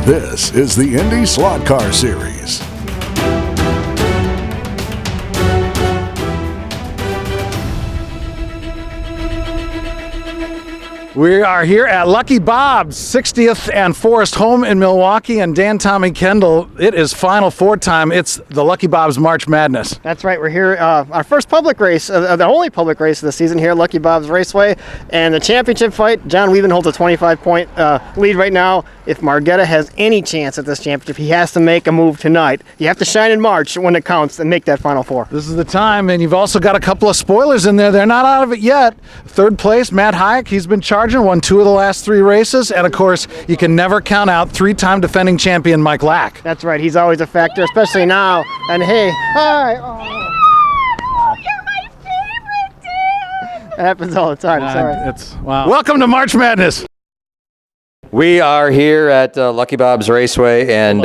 This is the IndySlotCar Series. We are here at Lucky Bob's 60th and Forest home in Milwaukee, and Dan Tommy Kendall, it is Final Four time. It's the Lucky Bob's March Madness. That's right. We're here, our first public race, the only public race of the season here at Lucky Bob's Raceway, and the championship fight. John Weaven holds a 25-point lead right now. If Margetta has any chance at this championship, he has to make a move tonight. You have to shine in March when it counts and make that Final Four. This is the time, and you've also got a couple of spoilers in there. They're not out of it yet. Third place, Matt Hayek. He's been charging, won 2 of the last 3 races, and of course, you can never count out 3-time defending champion Mike Lack. That's right. He's always a factor, especially now. And hey, hi. Oh, you're my favorite, dude. It happens all the time. Sorry. Wow. Welcome to March Madness. We are here at Lucky Bob's Raceway, and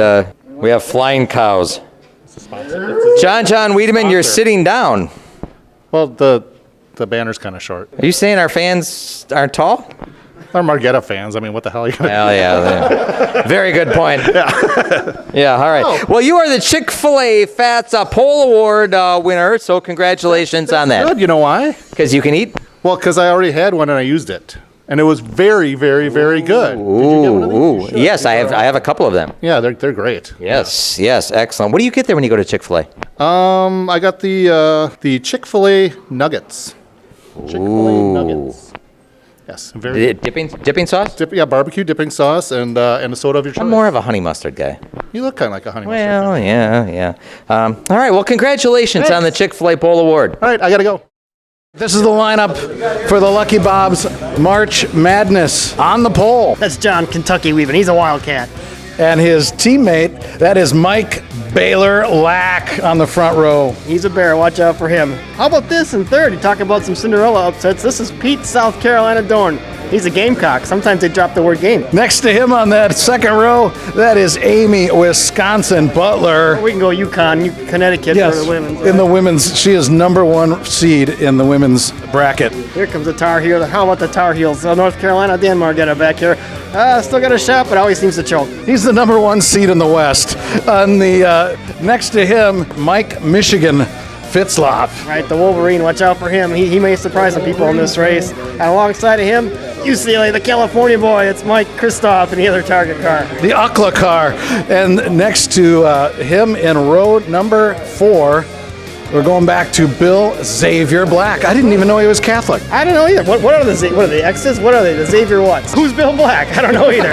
we have flying cows. John Wiedemann, you're sitting down. Well, the banner's kind of short. Are you saying our fans aren't tall? They're Margetta fans. I mean, what the hell are you going to do? Hell yeah. Very good point. Yeah, all right. Oh. Well, you are the Chick-fil-A Fats Pole Award winner, so congratulations on that. Good. You know why? Because you can eat? Well, because I already had one and I used it. And it was very, very, very good. Did you get one of these? You should. Yes, I have a couple of them. Yeah, they're great. Yes, excellent. What do you get there when you go to Chick-fil-A? I got the Chick-fil-A nuggets. Chick-fil-A nuggets. Yes, very good. Dipping sauce? Barbecue dipping sauce and a soda of your choice. I'm more of a honey mustard guy. You look kind of like a honey mustard. Well, yeah. All right, well, congratulations on the Chick-fil-A Pole Award. All right, I got to go. This is the lineup for the Lucky Bob's March Madness. On the pole, That's John Kentucky Weaven. He's a Wildcat. and his teammate, that is Mike Baylor Lack on the front row. He's a bear. Watch out for him. How about this in third? You talk about some Cinderella upsets. This is Pete, South Carolina Dorn. He's a Gamecock. Sometimes they drop the word game. Next to him on that second row, that is Amy, Wisconsin Butler. We can go UConn, Connecticut for the women's. In the women's, she is #1 seed in the women's bracket. Here comes the Tar Heel. How about the Tar Heels? North Carolina, Dan Margetta back here. Still got a shot, but always seems to choke. He's the #1 seed in the West. On the next to him, Mike Michigan Fitzloff. Right, the Wolverine. Watch out for him. He may surprise some people in this race. And alongside of him, UCLA, the California boy. It's Mike Kristoff in the other target car. The UCLA car. And next to him in row number 4, we're going back to Bill Xavier Black. I didn't even know he was Catholic. I don't know either. What are the X's? What are they? The Xavier what's? Who's Bill Black? I don't know either.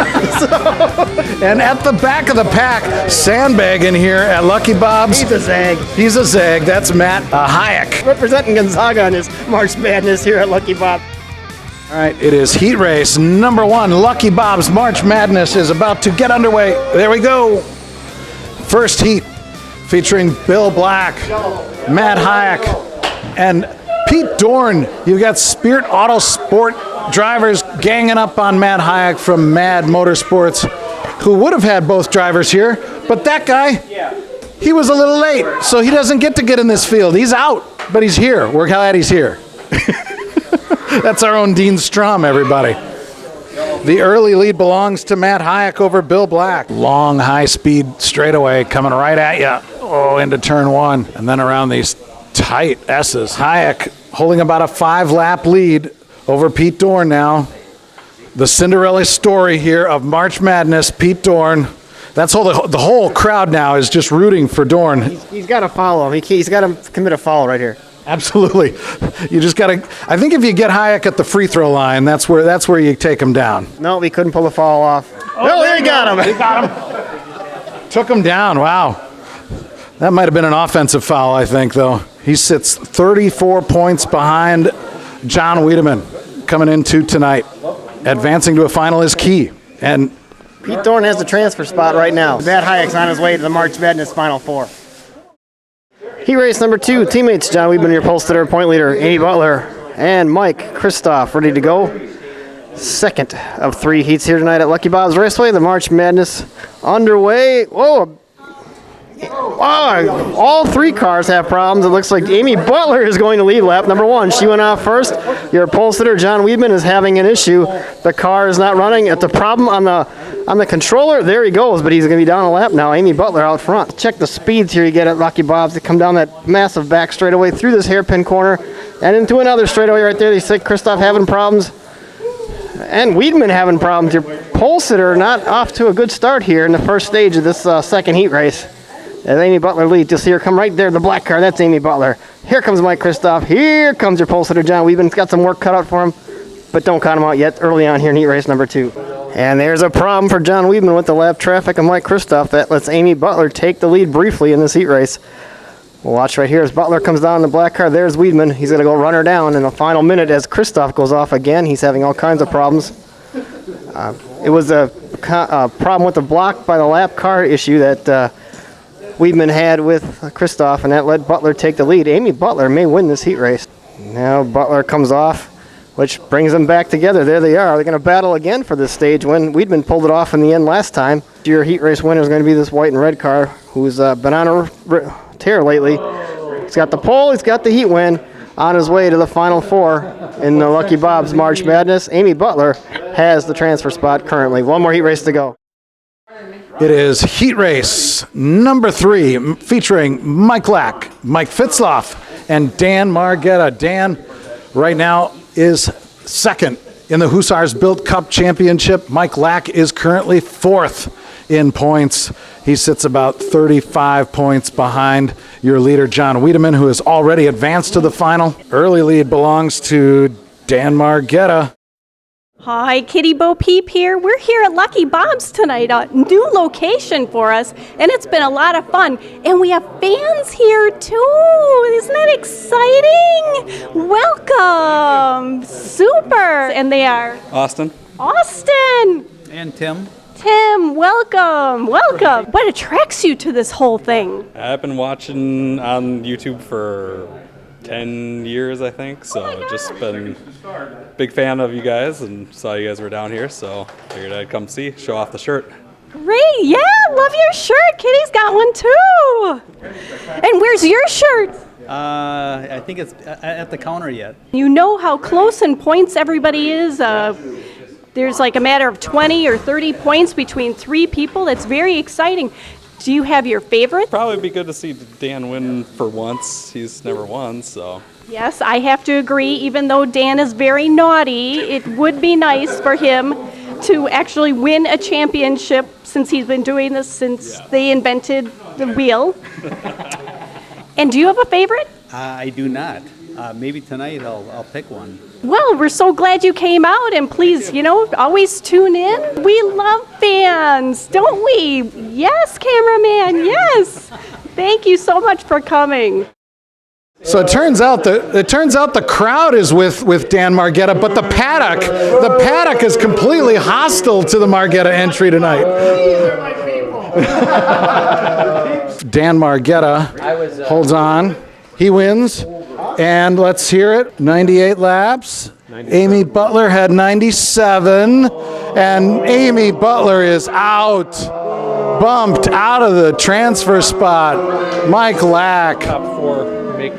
And at the back of the pack, sandbagging here at Lucky Bob's. He's a zag. He's a zag. That's Matt Hayek. Representing Gonzaga on his March Madness here at Lucky Bob. All right, it is heat race #1. Lucky Bob's March Madness is about to get underway. There we go. First heat featuring Bill Black, Matt Hayek, and Pete Dorn. You've got Spirit Auto Sport drivers ganging up on Matt Hayek from Mad Motorsports, who would have had both drivers here, but that guy, he was a little late, so he doesn't get to get in this field. He's out, but he's here. We're glad he's here. That's our own Dean Strom, everybody. The early lead belongs to Matt Hayek over Bill Black. Long, high-speed straightaway coming right at you. Oh, into turn 1, and then around these tight S's. Hayek holding about a 5-lap lead over Pete Dorn now. The Cinderella story here of March Madness, Pete Dorn. That's all. The whole crowd now is just rooting for Dorn. He's got to follow him. He's got to commit a foul right here. Absolutely. You just got to. I think if you get Hayek at the free throw line, that's where you take him down. No, he couldn't pull the foul off. Oh, there he got him. He got him. Took him down. Wow. That might have been an offensive foul, I think, though. He sits 34 points behind John Wiedemann coming into tonight. Advancing to a final is key. And Pete Dorn has the transfer spot right now. Matt Hayek's on his way to the March Madness Final Four. Heat race #2, teammates John Weaven, your pole sitter, point leader, Amy Butler, and Mike Kristoff ready to go. Second of 3 heats here tonight at Lucky Bob's Raceway. The March Madness underway. Whoa! All 3 cars have problems. It looks like Amy Butler is going to lead lap #1. She went off first. Your pole sitter, John Weaven, is having an issue. The car is not running. It's a problem on the On the controller, there he goes, but he's going to be down a lap now. Amy Butler out front. Check the speeds here you get at Lucky Bob's to come down that massive back straightaway through this hairpin corner and into another straightaway right there. They say Kristoff having problems and Wiedemann having problems. Your pole sitter not off to a good start here in the first stage of this second heat race. As Amy Butler leads, you'll see her come right there, the black car. That's Amy Butler. Here comes Mike Kristoff. Here comes your pole sitter, John Wiedemann. He's got some work cut out for him, but don't count him out yet early on here in heat race number 2. And there's a problem for John Wiedemann with the lap traffic and Mike Kristoff. That lets Amy Butler take the lead briefly in this heat race. We'll watch right here as Butler comes down in the black car. There's Wiedemann. He's going to go run her down in the final minute as Kristoff goes off again. He's having all kinds of problems. It was a problem with the block by the lap car issue that Wiedemann had with Kristoff, and that let Butler take the lead. Amy Butler may win this heat race. Now Butler comes off, which brings them back together. There they are. They're going to battle again for this stage when Wiedemann pulled it off in the end last time. Your heat race winner is going to be this white and red car who's been on a tear lately. He's got the pole. He's got the heat win on his way to the Final Four in the Lucky Bob's March Madness. Amy Butler has the transfer spot currently. One more heat race to go. It is heat race number 3 featuring Mike Lack, Mike Fitzloff, and Dan Margetta. Dan right now is second in the Husarsbilt Cup championship. Mike Lack is currently 4th in points. He sits about 35 points behind your leader, John Wiedemann, who has already advanced to the final. Early lead belongs to Dan Margetta. Hi, Kitty Bo Peep here. We're here at Lucky Bob's tonight, a new location for us, and it's been a lot of fun. And we have fans here too. Isn't that exciting? Welcome. Super. And they are? Austin. And Tim. Tim, welcome. What attracts you to this whole thing? I've been watching on YouTube for 10 years, I think, so just been a big fan of you guys and saw you guys were down here, so figured I'd come show off the shirt. Great, yeah, love your shirt. Kitty's got one too. And where's your shirt? I think it's at the counter yet. You know how close in points everybody is. There's like a matter of 20 or 30 points between 3 people. That's very exciting. Do you have your favorite? Probably be good to see Dan win for once. He's never won, so. Yes, I have to agree. Even though Dan is very naughty, it would be nice for him to actually win a championship since he's been doing this since they invented the wheel. And do you have a favorite? I do not. Maybe tonight I'll pick one. Well, we're so glad you came out, and please, always tune in. We love fans, don't we? Yes, cameraman, yes. Thank you so much for coming. So it turns out the crowd is with Dan Margetta, but the paddock is completely hostile to the Margetta entry tonight. Dan Margetta holds on. He wins. And let's hear it. 98 laps. 97. Amy Butler had 97. And Amy Butler is out. Bumped out of the transfer spot. Mike Lack. Top 4 make.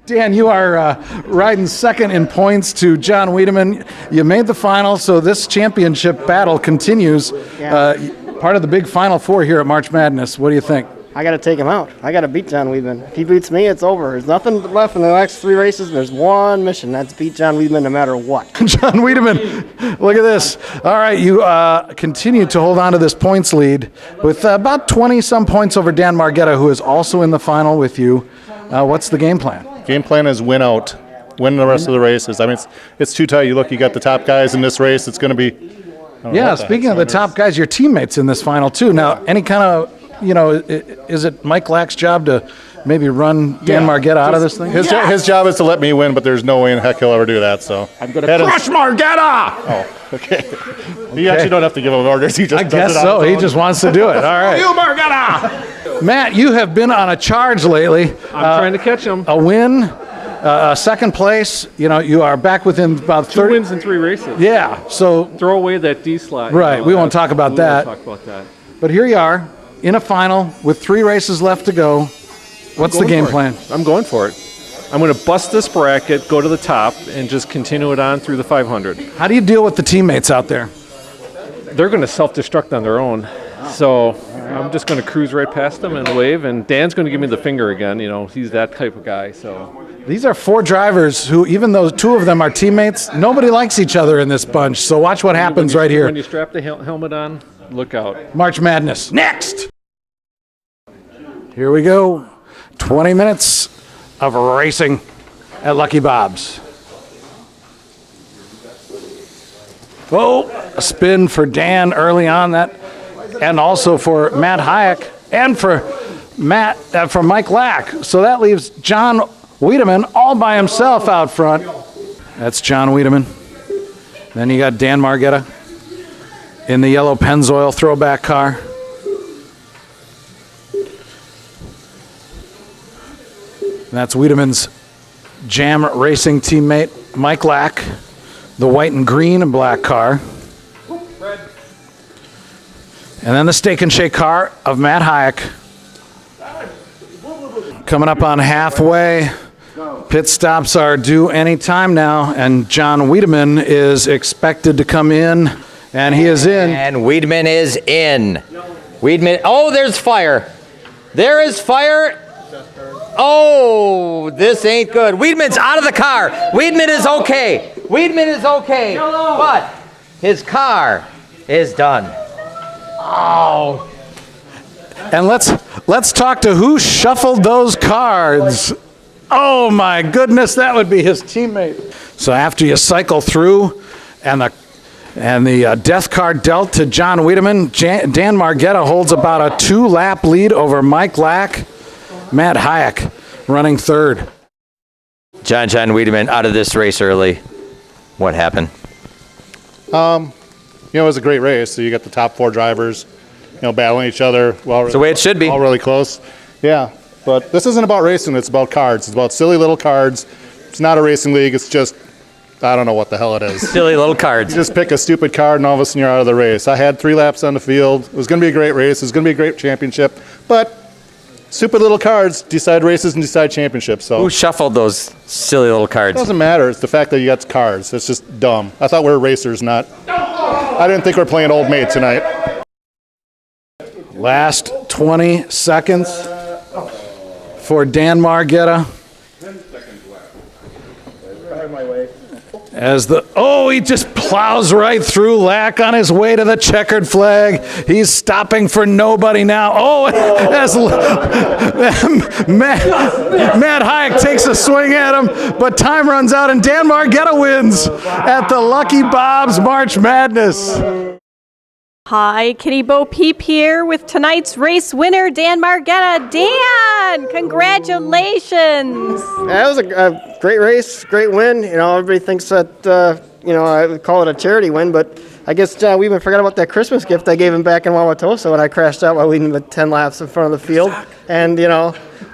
Dan, you are riding second in points to John Wiedemann. You made the final, so this championship battle continues. Part of the big Final Four here at March Madness. What do you think? I got to take him out. I got to beat John Wiedemann. If he beats me, it's over. There's nothing left in the next 3 races. There's one mission. That's beat John Wiedemann no matter what. John Wiedemann, look at this. All right, you continue to hold on to this points lead with about 20-some points over Dan Margetta, who is also in the final with you. What's the game plan? Game plan is win out. Win the rest of the races. I mean, it's too tight. You look, you got the top guys in this race. It's going to be. Yeah, speaking of the top guys, your teammates in this final, too. Now, any kind of. Is it Mike Lack's job to maybe run Dan Margetta out of this thing? His job is to let me win, but there's no way in heck he'll ever do that. So I'm going to crush Margetta! Oh, okay. You actually don't have to give him orders. He just I guess so. He just wants to do it. All right. You Margetta! Matt, you have been on a charge lately. I'm trying to catch him. A win, second place. You are back within about 2 wins in 3 races. Yeah. So throw away that D slot. Right. We won't talk about that. We won't talk about that. But here you are. In a final with 3 races left to go. What's the game plan? I'm going for it. I'm going to bust this bracket, go to the top, and just continue it on through the 500. How do you deal with the teammates out there? they're going to self-destruct on their own. So I'm just going to cruise right past them and wave, and Dan's going to give me the finger again. You know, he's that type of guy. So These are 4 drivers who, even though 2 of them are teammates, nobody likes each other in this bunch. So watch what happens right here. When you strap the helmet on, look out. March Madness next. Here we go. 20 minutes of racing at Lucky Bob's. Oh, a spin for Dan early on that, and also for Matt Hayek and for Mike Lack. So that leaves John Wiedemann all by himself out front. That's John Wiedemann. Then you got Dan Margetta in the yellow Pennzoil throwback car. That's Wiedemann's Jam Racing teammate, Mike Lack, the white and green and black car. And then the Steak and Shake car of Matt Hayek. Coming up on halfway. Pit stops are due any time now, and John Wiedemann is expected to come in, and he is in. And Wiedemann is in. Wiedemann, oh, there's fire. There is fire. Oh, this ain't good. Wiedemann's out of the car. Wiedemann is okay. Wiedemann is okay. But his car is done. Oh. And let's talk to who shuffled those cards. Oh my goodness, that would be his teammate. So after you cycle through and the death card dealt to John Wiedemann, Dan Margetta holds about a 2-lap lead over Mike Lack. Matt Hayek running third. John Wiedemann out of this race early. What happened? You know, it was a great race. So you got the top 4 drivers, you know, battling each other. Well, it's the way it should be. All really close. Yeah, but this isn't about racing. It's about cards. It's about silly little cards. It's not a racing league. It's just, I don't know what the hell it is. Silly little cards. You just pick a stupid card and all of a sudden you're out of the race. I had 3 laps on the field. It was going to be a great race. It was going to be a great championship. But stupid little cards decide races and decide championships. So who shuffled those silly little cards? It doesn't matter. It's the fact that you got cards. It's just dumb. I thought we were racers, not. I didn't think we were playing old maid tonight. Last 20 seconds for Dan Margetta. As he just plows right through Lack on his way to the checkered flag. He's stopping for nobody now. Oh, as Matt Hayek takes a swing at him, but time runs out and Dan Margetta wins at the Lucky Bob's March Madness. Hi, Kitty Bo Peep here with tonight's race winner, Dan Margetta. Dan, congratulations! Yeah, it was a great race, great win. You know, everybody thinks that, I would call it a charity win, but I guess we even forgot about that Christmas gift I gave him back in Wauwatosa when I crashed out while leading the 10 laps in front of the field. And,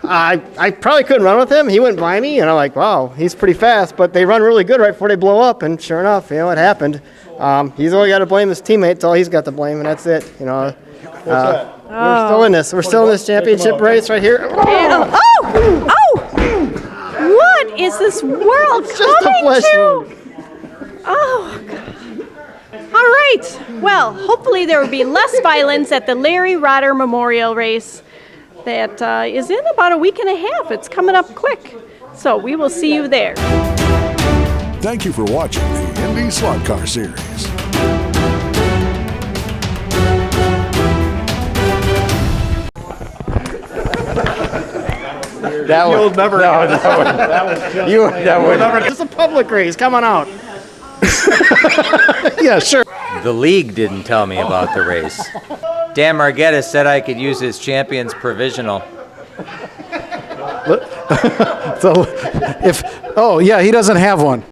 I probably couldn't run with him. He went by me, and I'm like, wow, he's pretty fast, but they run really good right before they blow up, and sure enough, it happened. He's only got to blame his teammates. All he's got to blame, and that's it. We're still in this. We're still in this championship race right here. What is this world coming to? Oh, God. All right. Well, hopefully there will be less violence at the Larry Rotter Memorial Race that is in about a week and a half. It's coming up quick. So we will see you there. Thank you for watching the IndySlotCar Series. You'll never. It's a public race. Come on out. Yeah, sure. The league didn't tell me about the race. Dan Margetta said I could use his champion's provisional. So he doesn't have one.